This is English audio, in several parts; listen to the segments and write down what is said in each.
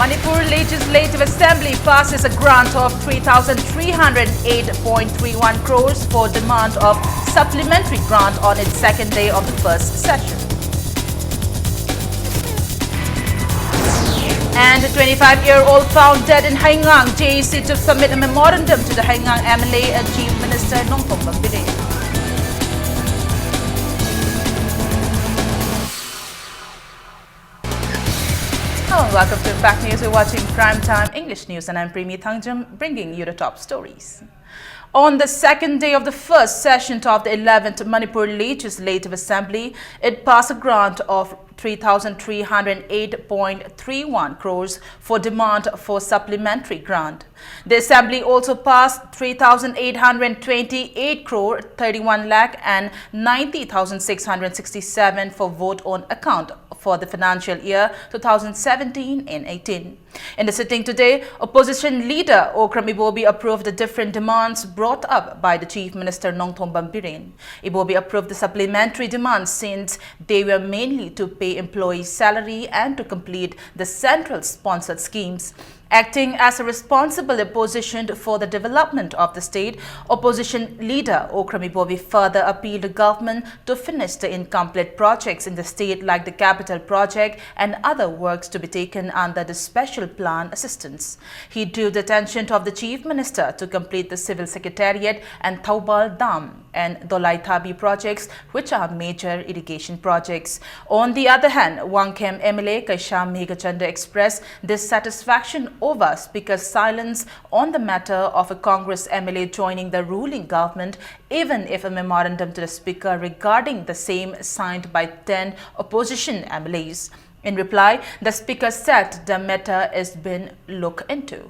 Manipur Legislative Assembly passes a grant of 3,308.31 crores for demand of supplementary grant on its second day of the first session. And a 25-year-old found dead in Haingang. JEC to submit a memorandum to the Haingang MLA and Chief Minister Nongthong Bambire. Hello and welcome to Impact News. We're watching Primetime English News and I'm Premi Thangjam bringing you the top stories. On the second day of the first session of the 11th Manipur Legislative Assembly, it passed a grant of 3,308.31 crores for demand for supplementary grant. The Assembly also passed 3,828 crore 31 lakh and 90,667 for vote on account for the financial year 2017 and 18. In the sitting today, Opposition Leader Okram Ibobi approved the different demands brought up by the Chief Minister Nongthong Bambire. Ibobi approved the supplementary demands since they were mainly to pay employees' salary and to complete the central sponsored schemes. Acting as a responsible opposition for the development of the state, Opposition Leader Okram Ibobi further appealed the government to finish the incomplete projects in the state like the capital project and other works to be taken under the special plan assistance. He drew the attention of the Chief Minister to complete the Civil Secretariat and Taubal Dam and Dolai Thabi projects, which are major irrigation projects. On the other hand, Wangkhem MLA Kaisham Meghachanda expressed dissatisfaction over Speaker's silence on the matter of a Congress MLA joining the ruling government, even if a memorandum to the Speaker regarding the same signed by 10 opposition MLAs. In reply, the Speaker said the matter is being looked into.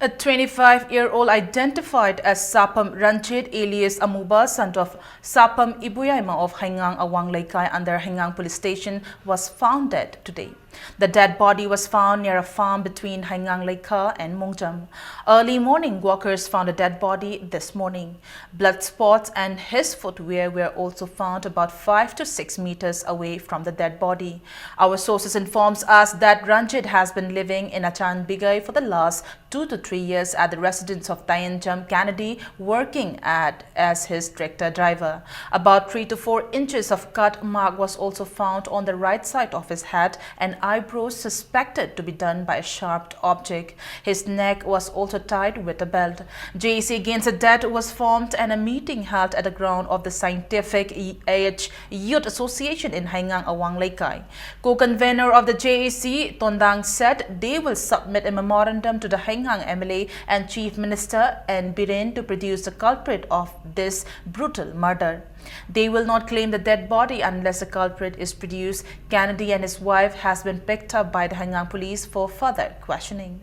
A 25-year-old identified as Sapam Ranjit alias Amuba, son of Sapam Ibuyaima of Haingang Awang Laikai under Haingang Police Station, was found dead today. The dead body was found near a farm between Haingang Laikha and Mongjam. Early morning, walkers found a dead body this morning. Blood spots and his footwear were also found about 5 to 6 meters away from the dead body. Our sources informs us that Ranjit has been living in Achan Bigay for the last 2 to 3 years at the residence of Tayanjam Kennedy, working as his tractor driver. About 3 to 4 inches of cut mark was also found on the right side of his head and eyebrows suspected to be done by a sharp object. His neck was also tied with a belt. JEC Against the Dead was formed and a meeting held at the ground of the Scientific Age Youth Association in Haingang Awang Laikai. Co-convener of the JEC, Tondang, said they will submit a memorandum to the Haingang MLA and Chief Minister and Biren to produce the culprit of this brutal murder. They will not claim the dead body unless the culprit is produced. Kennedy and his wife has been picked up by the Haingang police for further questioning.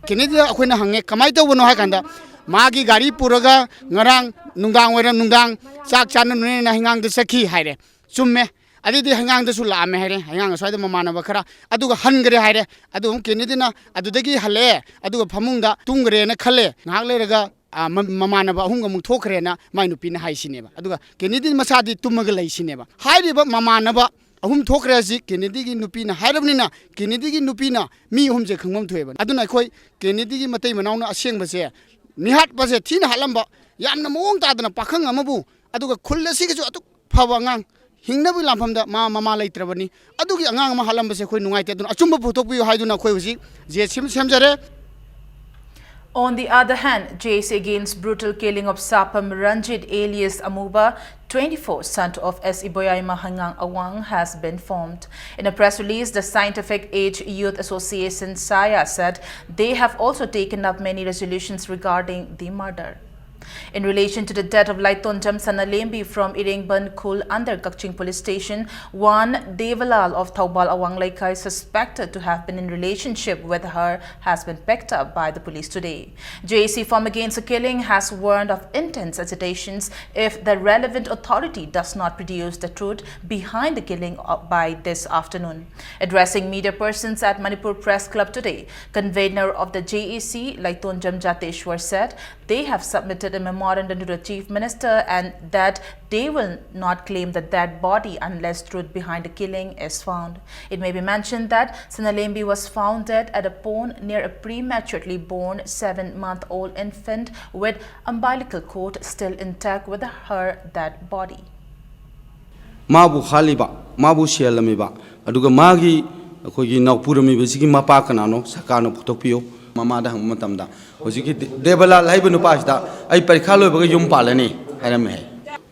Kennedy akhoi na hange kamai to bono ha kanda magi gari puraga ngarang nungdang wera nungdang chak chan nu na Haingang de sakhi haire chumme adi di Haingang de su la me haire Haingang swai de mamana ba khara adu ga han gre haire adu Kennedy na adu dagi hale adu phamung da tungre na khale ngak le raga mamana ba hunga mung thokre na mai nupi na hai sineba aduga Kennedy masadi tumaga lai sineba haire ba mamana ba ahum thokre ji Kennedy gi nupi na hairabni na Kennedy gi nupi na mi hum je khangmam thoeba aduna khoi Kennedy gi matai manaw na aseng ba se nihat ba se thina halamba yamna mong ta dana pakhang amabu aduga khulla si gi ju atu phawa ngang hingnabu lampham da mama laitrabani adugi angang ma halamba se khoi nungai te aduna achumba photokpi haiduna khoi huji je semjare. On the other hand, JEC Against brutal killing of Sapam Ranjit alias Amuba, 24, son of S. Iboyaima Haingang Awang, has been formed. In a press release, the Scientific Age Youth Association SAYA said they have also taken up many resolutions regarding the murder. In relation to the death of Laitonjam Sanalembi from Iringban Khul under Kakching Police Station, one Devalal of Taubal Awang Laikai suspected to have been in relationship with her has been picked up by the police today. JEC Forum Against the Killing has warned of intense agitations if the relevant authority does not produce the truth behind the killing by this afternoon. Addressing media persons at Manipur Press Club today, convener of the JEC, Laitonjam Jateshwar, said they have submitted a memorandum to the Chief Minister and that they will not claim the dead body unless truth behind the killing is found. It may be mentioned that Sanalembi was found dead at a pond near a prematurely born 7-month-old infant with umbilical cord still intact with her dead body. Mabu Haliba, Mabu Shialamiba, Aduga Magi, Kogi Naupurami, Visiki Mapakanano, Sakano Potopio, Mamada Matamda, Hosiki Debala Libanu Pasta, I Percalo Bagayum Palani, Harame.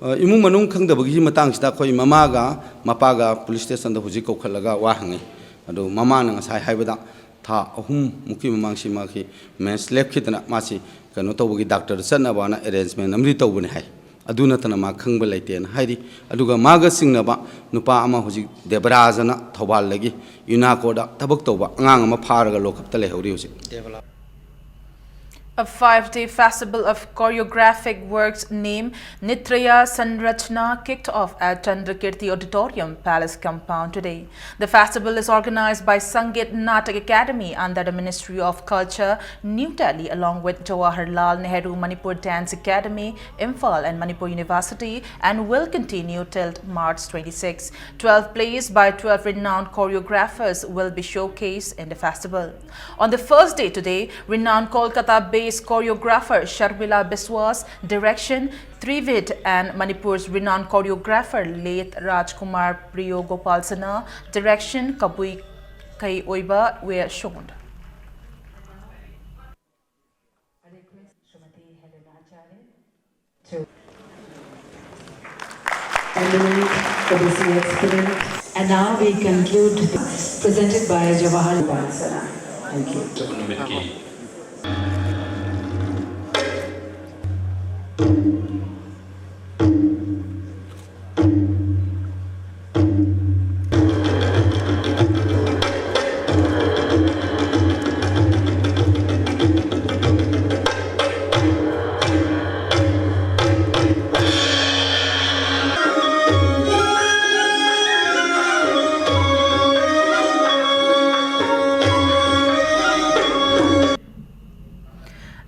Imumanung Kang the Bagimatangsta, Koi Mamaga, Mapaga, police station, the Hosiko Kalaga, Wahangi, Adu Mamana, as I have Ta, whom Muki Mangshi Maki, men slept kitten at Masi, Kanotogi doctor, Sanavana arrangement, Amrito Bunhai. Aduna Tanama Kangbalate and Heidi, Aduga Maga Singnaba, Nupama Husi, Debrazana, Tobalagi, Unakoda, Tabuktoba, Angama Paraga Loka Telehosi. A 5-day festival of choreographic works named Nitraya Sanrachna kicked off at Chandrakirti Auditorium Palace compound today. The festival is organized by Sangeet Natak Academy under the Ministry of Culture, New Delhi, along with Jawaharlal Nehru Manipur Dance Academy, Imphal and Manipur University, and will continue till March 26. 12 plays by 12 renowned choreographers will be showcased in the festival. On the first day today, renowned Kolkata-based choreographer Sharmila Biswas, direction Trivid, and Manipur's renowned choreographer Late Rajkumar Priyo Gopalsana, direction Kabui Kai Oiba were shown. And now we conclude presented by Jawaharlal. Thank you.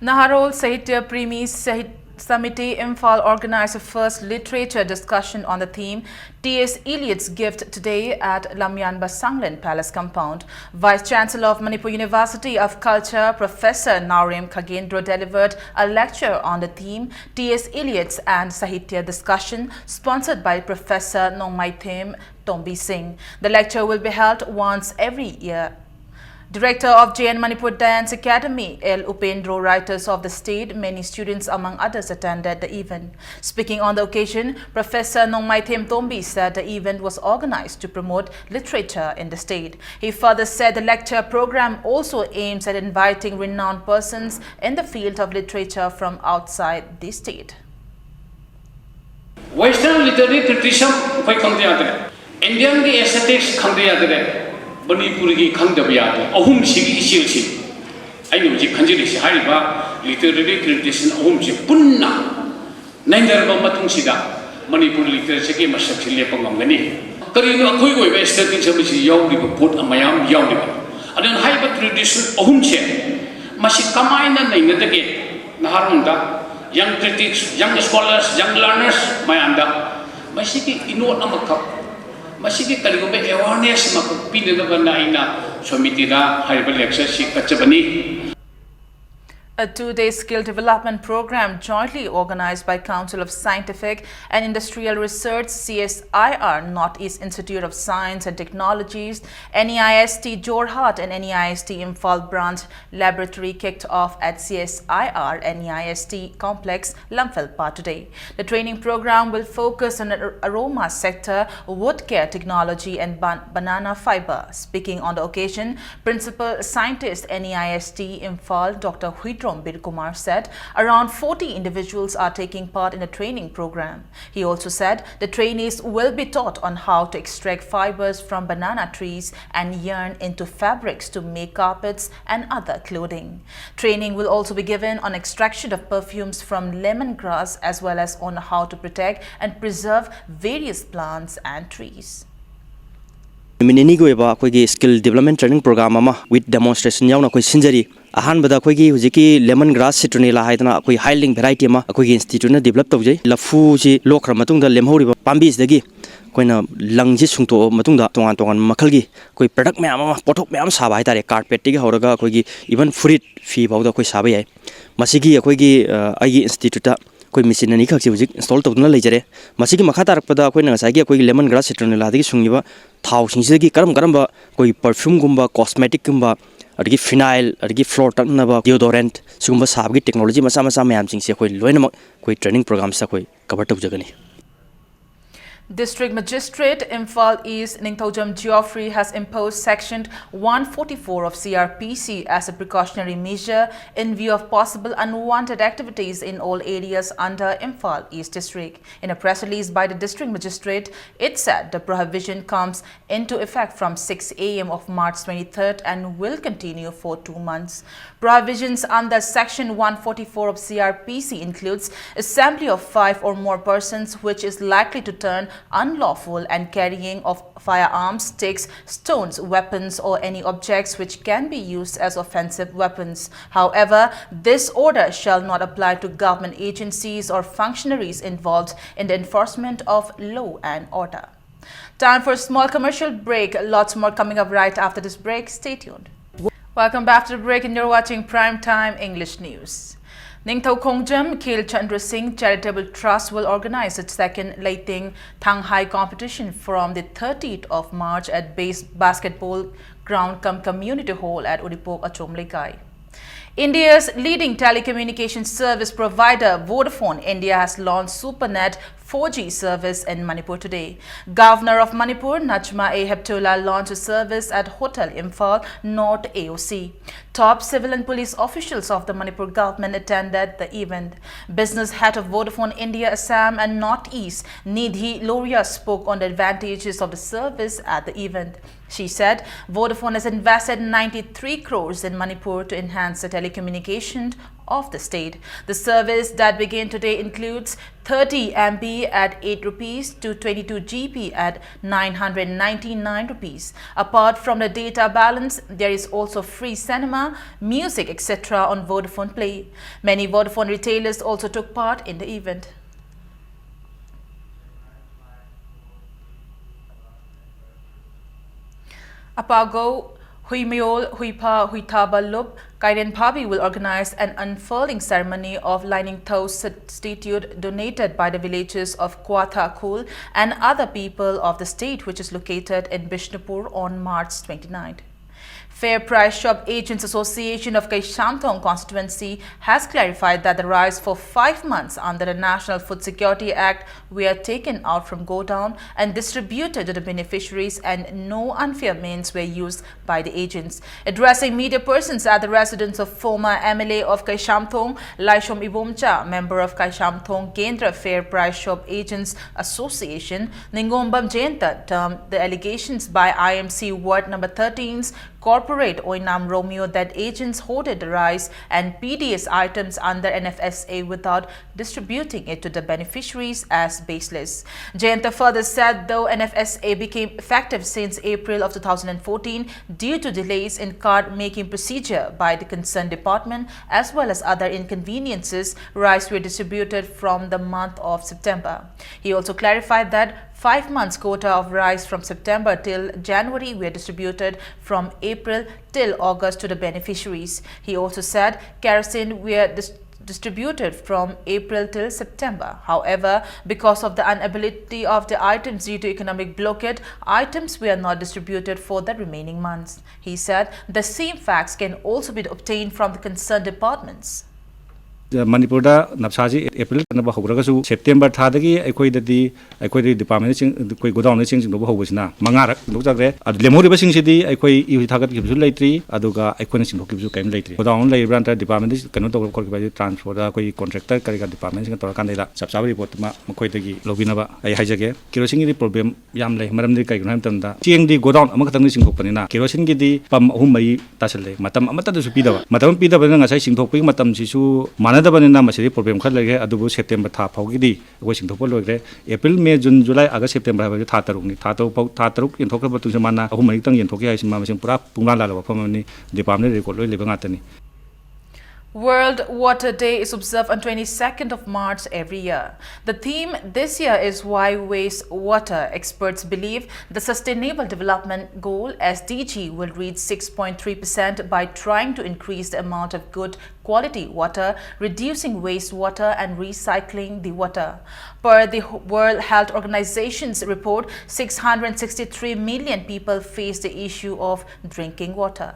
Naharol Sahitya Premi Samiti Imphal organized a first literature discussion on the theme T.S. Eliot's Gift today at Lamyanba Sanglen Palace compound. Vice Chancellor of Manipur University of Culture, Professor Naurem Khagendro delivered a lecture on the theme T.S. Eliot's and Sahitya discussion sponsored by Professor Nongmaithim Tombi Singh. The lecture will be held once every year. Director of JN Manipur Dance Academy, L. Upendro, writers of the state, many students among others attended the event. Speaking on the occasion, Professor Nongmaithim Tombi said the event was organized to promote literature in the state. He further said the lecture program also aims at inviting renowned persons in the field of literature from outside the state. Western literary criticism Indian aesthetics Manipur ki Kangdabia, Ahum Sigi Shilsi. I know the Kanjiri Hariba, literary criticism Ahum Punna, Nander Matung Sida, Manipur literature came a section Lepangani. Karino Kuigo Western in some Yaudi put a Mayam Yaudi. And then hyper tradition Ahum Che, Masikamina named the gate, Naharunda, young critics, young scholars, young learners, Mayanda, Masiki Ino Namaka. Masiki Kaligume awareness Mapinda Naina, Somitida, Hariba lecture, Kachabani. A 2-day skill development program jointly organized by Council of Scientific and Industrial Research CSIR, Northeast Institute of Science and Technologies, NEIST Jorhat and NEIST Imphal Branch Laboratory kicked off at CSIR NEIST Complex, Lamphilpa today. The training program will focus on the aroma sector, wood care technology and banana fiber. Speaking on the occasion, Principal Scientist NEIST Imphal Dr. Huidro Birkumar said around 40 individuals are taking part in the training program. He also said the trainees will be taught on how to extract fibers from banana trees and yarn into fabrics to make carpets and other clothing. Training will also be given on extraction of perfumes from lemongrass as well as on how to protect and preserve various plants and trees. Skill development training program with demonstration अहानबदा अखोगी हुजिकी lemon grass citronella हाइदना अखोई हाइलिंग variety अमा अखोगी institute ना develop तौजै लफू जी लोखर मतुंगदा लेमहौरिबा पांबीसदगी कोइना लंगजी सुंगतो मतुंगदा तोंगान तोंगान मखलगी कोई प्रोडक्ट मैम अमा पोथोक मैम साबा हाइतारे कार्पेट टिगे हौरगा अखोगी इवन फ्रिट फी बाउदा कोई साबा याय मसिगी अखोगी आइगी इंस्टीट्यूट कोई मशीन अनि खक्सी हुजिक इंस्टॉल तौदुना लेजरे मसिगी मखा तारकपदा अखोइना ngसागी अखोगी लेमन ग्रास सिट्रोनेला दगी सुंगिबा थाव सिंगसिगी करम करम कोई परफ्यूम गुम्बा कॉस्मेटिक गुम्बा अदगी फिनाइल अदगी फ्लोर तकनबा डिओडोरेंट सुगुम्बा साबगी टेक्नोलॉजी मसा मसा मैम सिंगसे कोई लोइनमक कोई ट्रेनिंग प्रोग्राम सा कोई cover तौजगनी District Magistrate Imphal East Ningthaujam Geoffrey has imposed Section 144 of CRPC as a precautionary measure in view of possible unwanted activities in all areas under Imphal East District. In a press release by the District Magistrate, it said the prohibition comes into effect from 6 a.m. of March 23rd and will continue for 2 months. Prohibitions under Section 144 of CRPC includes assembly of 5 or more persons, which is likely to turn unlawful, and carrying of firearms, sticks, stones, weapons or any objects which can be used as offensive weapons. However, this order shall not apply to government agencies or functionaries involved in the enforcement of law and order. Time for a small commercial break. Lots more coming up right after this break. Stay tuned. Welcome back to the break and you're watching Prime Time English News. Ningthau Khongjam Khel Chandra Singh Charitable Trust will organize its second Leiting Thanghai competition from the 30th of March at Base Basketball Ground cum Community Hall at Udipok, Achom Lekai. India's leading telecommunications service provider Vodafone India has launched SuperNet 4G service in Manipur today. Governor of Manipur, Najma A. Heptullah, launched a service at Hotel Imphal North AOC. Top civil and police officials of the Manipur government attended the event. Business head of Vodafone India, Assam and Northeast, Nidhi Loria, spoke on the advantages of the service at the event. She said Vodafone has invested 93 crores in Manipur to enhance the telecommunication of the state. The service that began today includes 30 MB at 8 rupees to 22 GB at 999 rupees. Apart from the data balance, there is also free cinema, music, etc. on Vodafone Play. Many Vodafone retailers also took part in the event. Apago Huimeol Huipa Huitaba Lup Kaiden Pabi will organize an unfurling ceremony of lining toast statue donated by the villages of Kwatha Kul and other people of the state, which is located in Bishnupur on March 29th. Fair Price Shop Agents Association of Kaishamthong constituency has clarified that the rice for 5 months under the National Food Security Act were taken out from godown and distributed to the beneficiaries, and no unfair means were used by the agents. Addressing media persons at the residence of former MLA of Kaishamthong, Laishom Ibomcha, member of Kaishamthong Kendra Fair Price Shop Agents Association, Ningombam Jenta, termed the allegations by IMC Ward number 13's Corporate Oinam Romeo that agents hoarded the rice and PDS items under NFSA without distributing it to the beneficiaries as baseless. Jayanta further said though NFSA became effective since April of 2014 due to delays in card making procedure by the concerned department as well as other inconveniences, rice were distributed from the month of September. He also clarified that 5 months quota of rice from September till January were distributed from April till August to the beneficiaries. He also said kerosene were distributed from April till September. However, because of the inability of the items due to economic blockade, items were not distributed for the remaining months. He said the same facts can also be obtained from the concerned departments. Manipur Napsaji April Nabahurasu September Tadagi, Equity Department, go down the things in the Hovasna, Mangara, Lutagre, at Lemori Basing City, Equi Tagat gives you lately, Aduga, Equination gives you came lately. Go down lay Ranta Department, cannot talk by transport, contractor, Carica Department, and Torcandela, Sabsavi, Makoitagi, Lobinaba, I hijage, kerosene problem, Yamle, Madame de Kagantamda, TND go down among the missing company, kerosene giddy, Pam Humai, Tasale, Matam Amata Supida, Madame Pida, as I sing topic, Matam Sisu, Manada Banana Masiri problem Kalage, Adubu September Tap Hogidi, wishing to follow April, May, June, July, August, September, Tataruni, Tato, Tataruk, in Tokyo to Zamana, Humanitan, in Tokyo, is Mamasin Pura, Pumala, Pomani, Department, Living Atani. World Water Day is observed on 22nd of March every year. The theme this year is Why Waste Water? Experts believe the Sustainable Development Goal (SDG) will reach 6.3% by trying to increase the amount of good quality water, reducing wastewater and recycling the water. Per the World Health Organization's report, 663 million people face the issue of drinking water.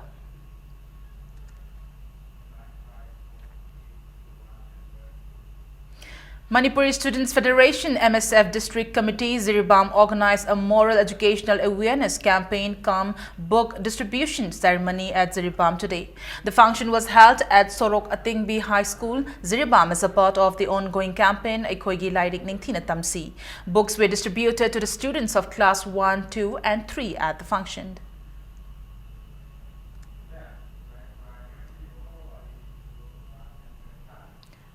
Manipur Students Federation MSF District Committee Ziribam organized a moral educational awareness campaign cum book distribution ceremony at Ziribam today. The function was held at Sorok Atingbi High School. Ziribam is a part of the ongoing campaign Aikoigi Lairik Ningtina Tamsi. Books were distributed to the students of class 1, 2 and 3 at the function.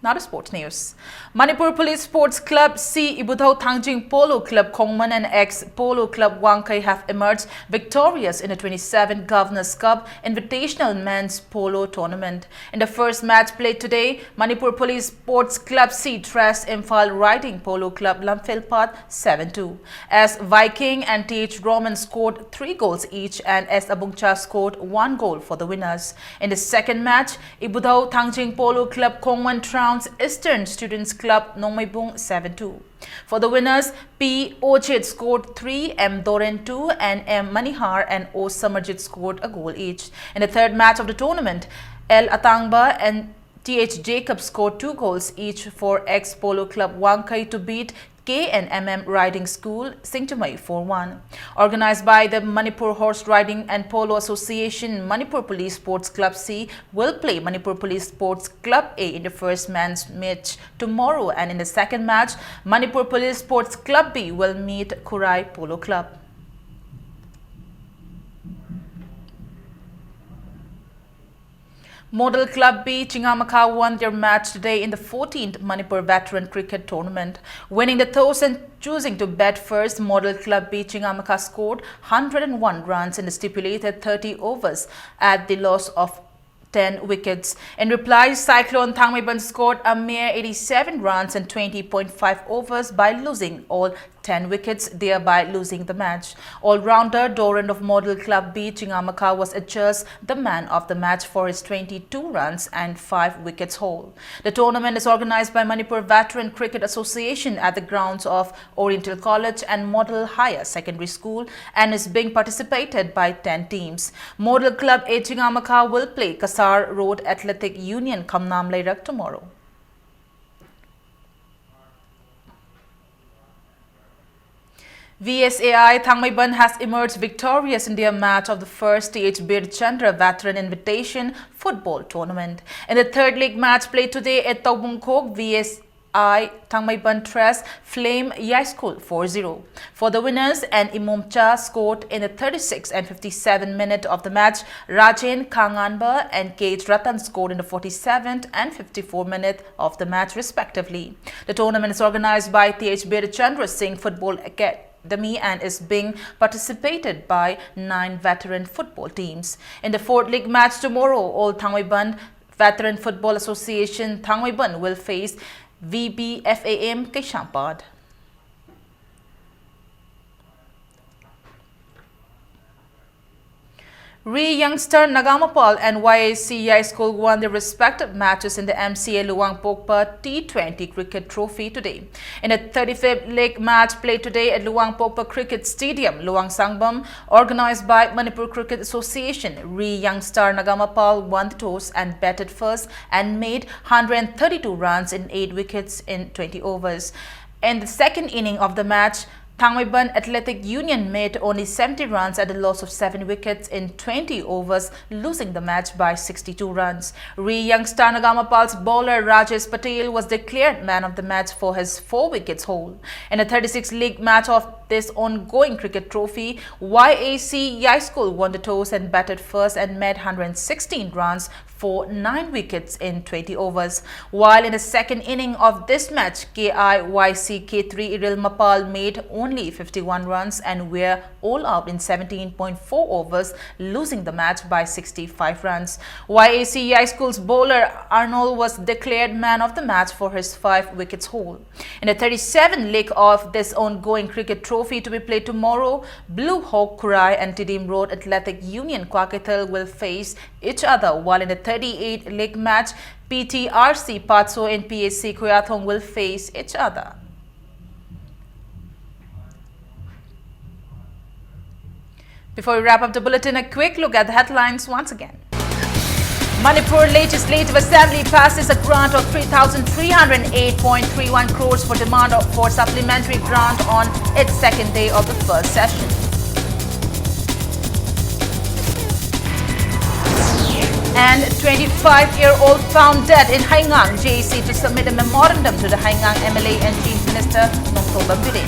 Now to sports news. Manipur Police Sports Club C Ibudhau Thangjing Polo Club Kongman and ex-Polo Club Wangkai have emerged victorious in the 27th Governors Cup Invitational Men's Polo Tournament. In the first match played today, Manipur Police Sports Club C thrashed Imphal Riding Polo Club Lamphilpat 7-2. As Viking and TH Roman scored 3 goals each and S Abungcha scored 1 goal for the winners. In the second match, Ibudhau Thangjing Polo Club Kongman trounced Eastern Students Club Nongmaibung 7-2. For the winners, P. Ochit scored 3, M. Doren 2 and M. Manihar and O. Samarjit scored a goal each. In the third match of the tournament, L. Atangba and T.H. Jacob scored 2 goals each for ex-Polo Club Wangkai to beat K and MM Riding School Singtamai 4-1. Organized by the Manipur Horse Riding and Polo Association, Manipur Police Sports Club C will play Manipur Police Sports Club A in the first men's match tomorrow, and in the second match, Manipur Police Sports Club B will meet Kurai Polo Club. Model Club B Chingamaka won their match today in the 14th Manipur Veteran Cricket Tournament. Winning the toss and choosing to bat first, Model Club B Chingamaka scored 101 runs in the stipulated 30 overs at the loss of 10 wickets. In reply, Cyclone Thangmaiban scored a mere 87 runs in 20.5 overs by losing all 10 wickets, thereby losing the match. All-rounder Doran of Model Club B Chingamaka was adjudged the man of the match for his 22 runs and 5 wickets haul. The tournament is organized by Manipur Veteran Cricket Association at the grounds of Oriental College and Model Higher Secondary School and is being participated by 10 teams. Model Club A Chingamaka will play Kasar Road Athletic Union Kamnam Lairak tomorrow. VSAI Thangmaiban has emerged victorious in their match of the first TH Bir Chandra Veteran Invitation Football Tournament. In the third league match played today at Taubungkok, VSAI Thangmaiban thrashed Flame Yai School 4-0. For the winners, and Imomcha scored in the 36th and 57th minute of the match. Rajen Kanganba and Kate Ratan scored in the 47th and 54th minute of the match respectively. The tournament is organized by TH Bir Chandra Singh Football Academy and is being participated by 9 veteran football teams. In the fourth league match tomorrow, All Thangmaiban Veteran Football Association Thangmaiban will face VBFAM Kayshampad. Youngster Nagamapal and YAC Yai School won their respective matches in the MCA Luang Pokpa T20 Cricket Trophy today. In the 35th league match played today at Luang Pokpa Cricket Stadium, Luang Sangbam, organized by Manipur Cricket Association, Youngster Nagamapal won the toss and batted first and made 132 runs in 8 wickets in 20 overs. In the second inning of the match, Thangmaiban Athletic Union made only 70 runs at a loss of 7 wickets in 20 overs, losing the match by 62 runs. Youngster Nagamapal's bowler Rajesh Patel was declared man of the match for his 4 wickets haul. In the 36th league match of this ongoing cricket trophy, YAC Yai School won the toss and batted first and made 116 runs for 9 wickets in 20 overs. While in the second inning of this match, KIYC K3 Iril Mapal made only 51 runs and were all out in 17.4 overs, losing the match by 65 runs. YAC High School's bowler Arnold was declared man of the match for his 5 wickets haul. In the 37th leg of this ongoing cricket trophy to be played tomorrow, Blue Hawk Kurai and Tidim Road Athletic Union Kwakatel will face each other, while in the 38th leg match, PTRC Patso and PSC Koyathong will face each other. Before we wrap up the bulletin, a quick look at the headlines once again. Manipur Legislative Assembly passes a grant of 3,308.31 crores for demand for supplementary grant on its second day of the first session. And 25-year-old found dead in Haingang, JC to submit a memorandum to the Haingang MLA and Chief Minister Nongtho Bambire.